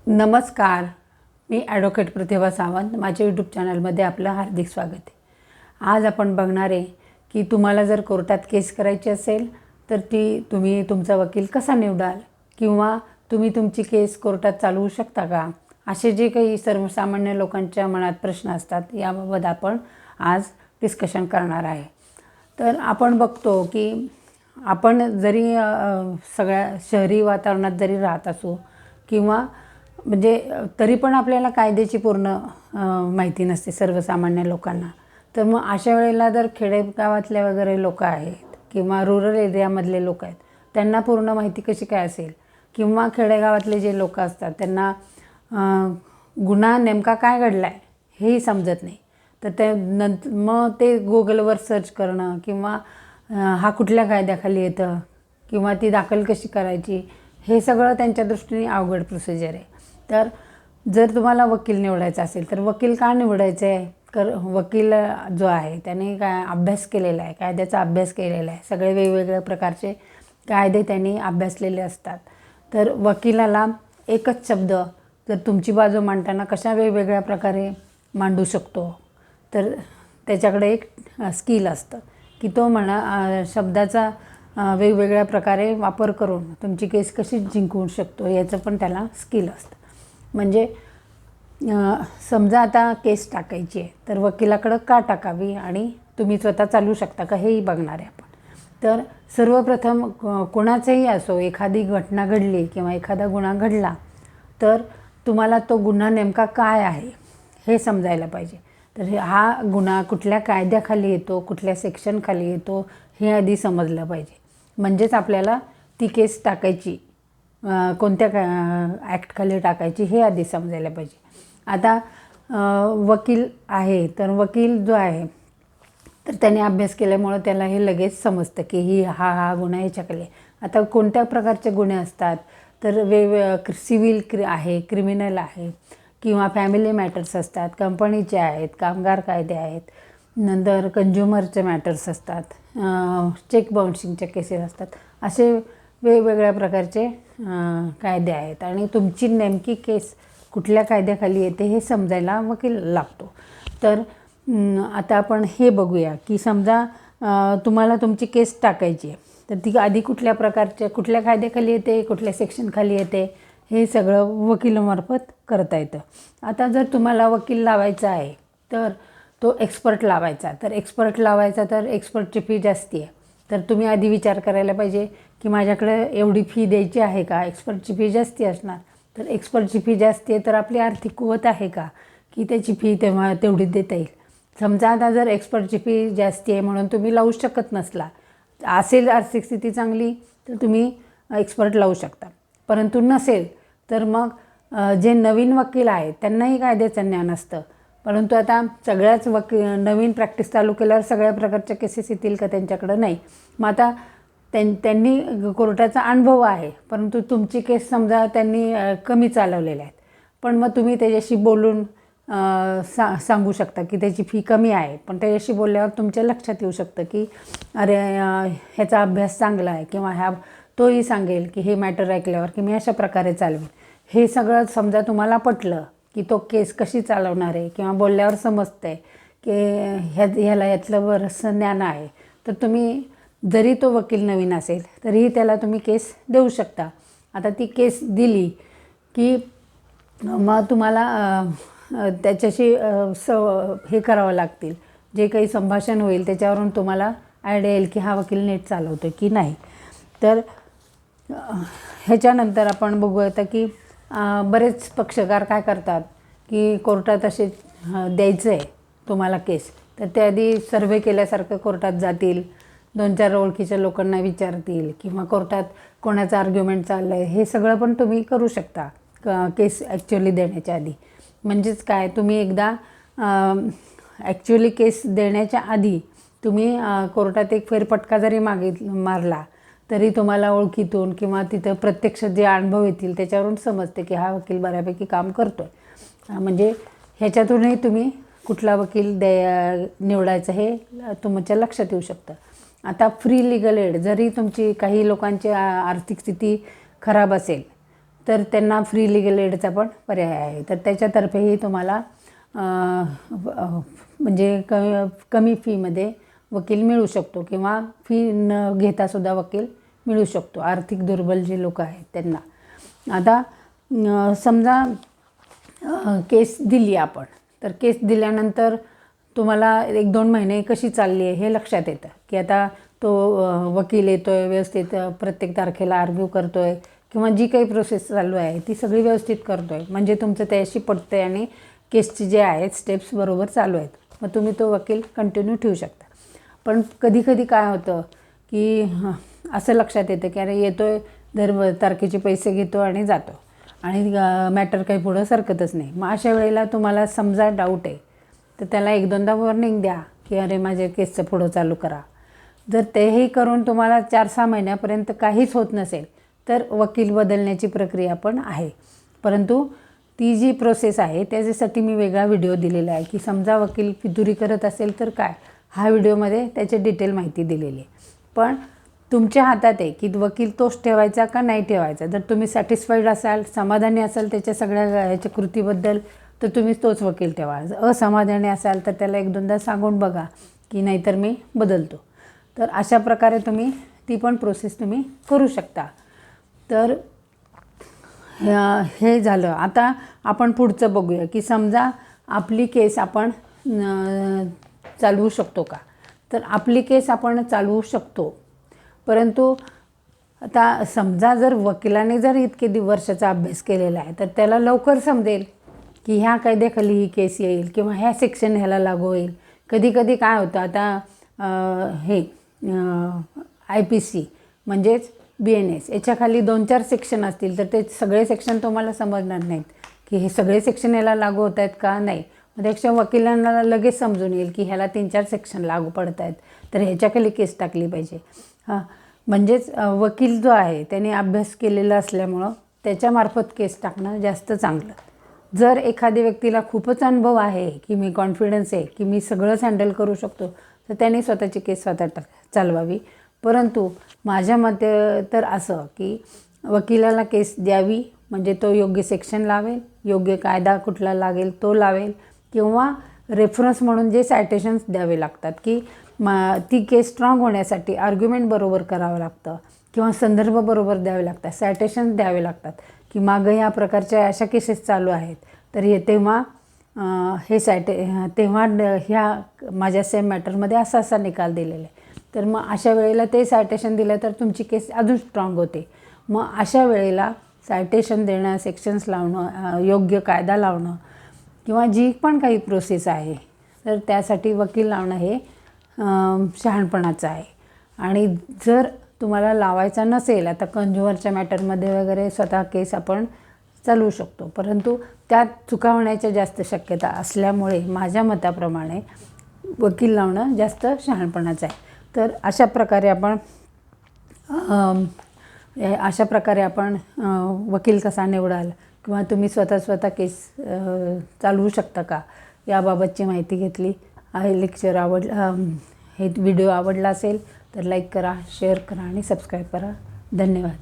नमस्कार. मी ॲडव्होकेट प्रतिभा सावंत. माझ्या यूट्यूब चॅनलमध्ये आपलं हार्दिक स्वागत आहे. आज आपण बघणार आहे की तुम्हाला जर कोर्टात केस करायची असेल तर तुम्ही तुमचा वकील कसा निवडाल किंवा तुम्ही तुमची केस कोर्टात चालवू शकता का, असे जे काही सर्वसामान्य लोकांच्या मनात प्रश्न असतात याबाबत आपण आज डिस्कशन करणार आहे. तर आपण बघतो की आपण जरी सगळ्या शहरी वातावरणात जरी राहत असू किंवा म्हणजे तरी पण आपल्याला कायद्याची पूर्ण माहिती नसते सर्वसामान्य लोकांना. तर मग अशा वेळेला जर खेडेगावातले वगैरे लोक आहेत किंवा रूरल एरियामधले लोक आहेत त्यांना पूर्ण माहिती कशी काय असेल, किंवा खेडेगावातले जे लोक असतात त्यांना गुन्हा नेमका काय घडला आहे हेही समजत नाही. तर ते मग ते गुगलवर सर्च करणं किंवा हा कुठल्या कायद्याखाली येतं किंवा ती दाखल कशी करायची, हे सगळं त्यांच्या दृष्टीने अवघड प्रोसिजर आहे. तर जर तुम्हाला वकील निवडायचा असेल तर वकील का निवडायचं आहे, वकील जो आहे त्याने काय अभ्यास केलेला आहे, कायद्याचा अभ्यास केलेला आहे, सगळे वेगवेगळ्या प्रकारचे कायदे त्यांनी अभ्यासलेले असतात. तर वकिलाला एकच शब्द जर तुमची बाजू मांडताना कशा वेगवेगळ्या प्रकारे मांडू शकतो, तर त्याच्याकडे एक स्किल असतं की तो शब्दाचा वेगवेगळ्या प्रकारे वापर करून तुमची केस कशी जिंकवू शकतो याचं पण त्याला स्किल असतं. म्हणजे समजा आता केस टाकायची आहे तर वकिलाकडं का टाकावी आणि तुम्ही स्वतः चालवू शकता का हेही बघणार आहे आपण. तर सर्वप्रथम कोणाचंही असो, एखादी घटना घडली किंवा एखादा गुन्हा घडला तर तुम्हाला तो गुन्हा नेमका काय आहे हे समजायला पाहिजे. तर हा गुन्हा कुठल्या कायद्याखाली येतो, कुठल्या सेक्शनखाली येतो हे आधी समजलं पाहिजे. म्हणजेच आपल्याला ती केस टाकायची कोणत्या ॲक्टखाली टाकायची हे आधी समजायला पाहिजे. आता वकील आहे तर वकील जो आहे तर त्याने अभ्यास केल्यामुळं त्याला हे लगेच समजतं की हा गुन्हा ह्याच्याखाली. आता कोणत्या प्रकारचे गुन्हे असतात तर सिव्हिल आहे, क्रिमिनल आहे किंवा फॅमिली मॅटर्स असतात, कंपनीचे आहेत, कामगार कायदे आहेत, नंतर कंझ्युमरचे मॅटर्स असतात, चेक बाउन्सिंगच्या केसेस असतात. असे वेगवेगळ्या प्रकारचे कायदे आहेत आणि तुमची नेमकी केस कुठल्या कायद्याखाली येते हे समजायला वकील लागतो. तर आता आपण हे बघूया की समजा तुम्हाला तुमची केस टाकायची आहे तर ती आधी कुठल्या कायद्याखाली येते, कुठल्या सेक्शनखाली येते हे सगळं वकिलामार्फत करता येतं. आता जर तुम्हाला वकील लावायचा आहे तर तो एक्सपर्ट लावायचा, तर एक्सपर्टची फी जास्ती आहे. तर तुम्ही आधी विचार करायला पाहिजे की माझ्याकडे एवढी फी द्यायची आहे का. एक्सपर्टची फी जास्ती असणार. तर एक्सपर्टची फी जास्ती आहे तर आपली आर्थिक कुवत आहे का की त्याची फी तेवढी देता येईल. समजा आता जर एक्सपर्टची फी जास्ती आहे म्हणून तुम्ही लावू शकत नसला, असेल आर्थिक स्थिती चांगली तर तुम्ही एक्सपर्ट लावू शकता, परंतु नसेल तर मग जे नवीन वकील आहेत त्यांनाही कायद्याचं ज्ञान असतं, परंतु आता सगळ्याच नवीन प्रॅक्टिस चालू केल्यावर सगळ्या प्रकारच्या केसेस येतील का त्यांच्याकडं, नाही. मग आता त्यांनी कोर्टाचा अनुभव आहे परंतु तुमची केस समजा त्यांनी कमी चालवलेल्या आहेत, पण मग तुम्ही त्याच्याशी बोलून सांगू शकता की त्याची फी कमी आहे. पण त्याच्याशी बोलल्यावर तुमच्या लक्षात येऊ शकतं की अरे ह्याचा अभ्यास चांगला आहे किंवा तोही सांगेल की हे मॅटर ऐकल्यावर की मी अशा प्रकारे चालवेन. हे सगळं समजा तुम्हाला पटलं की तो केस कशी चालवणार आहे किंवा बोलल्यावर समजतं आहे की ह्याला यातलं बरंचसं ज्ञान आहे, तर तुम्ही जरी तो वकील नवीन असेल तरीही त्याला तुम्ही केस देऊ शकता. आता ती केस दिली की मग तुम्हाला त्याच्याशी हे करावं लागतील, जे काही संभाषण होईल त्याच्यावरून तुम्हाला आयडिया येईल की हा वकील नीट चालवतो की नाही. तर ह्याच्यानंतर आपण बघूया की बरेच पक्षकार काय करतात की कोर्टात असे द्यायचं आहे तुम्हाला केस तर ते आधी सर्व्हे केल्यासारखं कोर्टात जातील, 2-4 ओळखीच्या लोकांना विचारतील किंवा कोर्टात कोणाचं आर्ग्युमेंट चाललं आहे हे सगळं पण तुम्ही करू शकता केस ॲक्च्युअली देण्याच्या आधी. म्हणजेच काय, तुम्ही एकदा ॲक्च्युअली केस देण्याच्या आधी तुम्ही कोर्टात एक फेरफटका जरी मारला तरी तुम्हाला ओळखीतून किंवा तिथं प्रत्यक्ष जे अनुभव येतील त्याच्यावरून समजते की हा वकील बऱ्यापैकी काम करतो आहे. म्हणजे ह्याच्यातूनही तुम्ही कुठला वकील निवडायचं हे तुमच्या लक्षात येऊ शकतं. आता फ्री लिगल एड, जरी तुमची काही लोकांची आर्थिक स्थिती खराब असेल तर त्यांना फ्री लिगल एडचा पण पर्याय आहे. तर त्याच्यातर्फेही तुम्हाला म्हणजे कमी फीमध्ये वकील मिळू शकतो किंवा फी न घेतासुद्धा वकील मिळू शकतो आर्थिक दुर्बल जे लोक आहेत त्यांना. आता समजा केस दिली आपण, तर केस दिल्यानंतर तुम्हाला 1-2 महिने कशी चालली आहे हे लक्षात येतं की आता तो वकील येतो आहे व्यवस्थित, प्रत्येक तारखेला आर्ग्यू करतो आहे किंवा जी काही प्रोसेस चालू आहे ती सगळी व्यवस्थित करतो आहे, म्हणजे तुमचं त्याशी पटतं आहे आणि केसचे जे आहेत स्टेप्स बरोबर चालू आहेत, मग तुम्ही तो वकील कंटिन्यू ठेवू शकता. पण कधी काय होतं की असं लक्षात येतं की अरे येतो आहे, दर तारखेचे पैसे घेतो आणि जातो आणि मॅटर काही पुढं सरकतच नाही. मग अशा वेळेला तुम्हाला समजा डाऊट आहे तर त्याला 1-2दा वॉर्निंग द्या की अरे माझ्या केसचं पुढं चालू करा. जर तेही करून तुम्हाला 4-6 महिन्यापर्यंत काहीच होत नसेल तर वकील बदलण्याची प्रक्रिया पण आहे. परंतु ती जी प्रोसेस आहे त्याच्यासाठी मी वेगळा व्हिडिओ दिलेला आहे की समजा वकील फितुरी करत असेल तर काय, हा व्हिडिओमध्ये त्याची डिटेल माहिती दिलेली आहे. पण तुमच्या हातात आहे की वकील तोच ठेवायचा का नाही ठेवायचा. जर तुम्ही सॅटिस्फाईड असाल, समाधानी असाल त्याच्या सगळ्या ह्याच्या कृतीबद्दल, तर तुम्ही तोच वकील ठेवा. असमाधानी असाल तर त्याला 1-2दा सांगून बघा की नाहीतर मी बदलतो. तर अशा प्रकारे तुम्ही ती पण प्रोसेस तुम्ही करू शकता. तर हे झालं. आता आपण पुढचं बघूया की समजा आपली केस आपण चालवू शकतो का. तर आपली केस आपण चालवू शकतो, परंतु आता समजा जर वकिलाने जर इतके वर्षाचा अभ्यास केलेला आहे तर त्याला लवकर समजेल की ह्या कायद्याखाली ही केस येईल किंवा ह्या सेक्शन ह्याला लागू होईल. कधी काय होतं आता हे IPC म्हणजेच BNS याच्याखाली 2-4 सेक्शन असतील तर ते सगळे सेक्शन तुम्हाला समजणार नाहीत की हे सगळे सेक्शन याला लागू होत आहेत का नाही. मग त्यापेक्षा वकिलांना लगेच समजून येईल की ह्याला 3-4 सेक्शन लागू पडत आहेत तर ह्याच्याखाली केस टाकली पाहिजे. म्हणजेच वकील जो आहे त्याने अभ्यास केलेला असल्यामुळं त्याच्यामार्फत केस टाकणं जास्त चांगलं. जर एखाद्या व्यक्तीला खूपच अनुभव आहे की मी कॉन्फिडन्स आहे की मी सगळंच हँडल करू शकतो तर त्याने स्वतःची केस स्वतः चालवावी. परंतु माझ्या मते तर असं की वकिलाला केस द्यावी म्हणजे तो योग्य सेक्शन लावेल, योग्य कायदा कुठला लागेल तो लावेल किंवा रेफरन्स म्हणून जे सायटेशन्स द्यावे लागतात की ती केस स्ट्रॉंग होण्यासाठी आर्ग्युमेंट बरोबर करावं लागतं किंवा संदर्भ बरोबर द्यावे लागतात, सायटेशन्स द्यावे लागतात की मागं ह्या प्रकारच्या अशा केसेस चालू आहेत तर हे तेव्हा तेव्हा ह्या माझ्या सेम मॅटरमध्ये असा निकाल दिलेला आहे. तर मग अशा वेळेला ते सायटेशन दिलं तर तुमची केस अजून स्ट्रॉंग होते. मग अशा वेळेला सायटेशन देणं, सेक्शन्स लावणं, योग्य कायदा लावणं किंवा जी पण काही प्रोसेस आहे तर त्यासाठी वकील लावणं हे शहाणपणाचं आहे. आणि जर तुम्हाला लावायचा नसेल, आता कंझ्युमरच्या मॅटरमध्ये वगैरे स्वतः केस आपण चालवू शकतो, परंतु त्यात चुका होण्याच्या जास्त शक्यता असल्यामुळे माझ्या मताप्रमाणे वकील लावणं जास्त शहाणपणाचं आहे. तर अशा प्रकारे आपण वकील कसा निवडाल किंवा तुम्ही स्वतः केस चालवू शकता का याबाबतची माहिती घेतली. हे लेक्चर हे व्हिडिओ आवडला असेल तर लाईक करा, शेअर करा आणि सबस्क्राईब करा. धन्यवाद.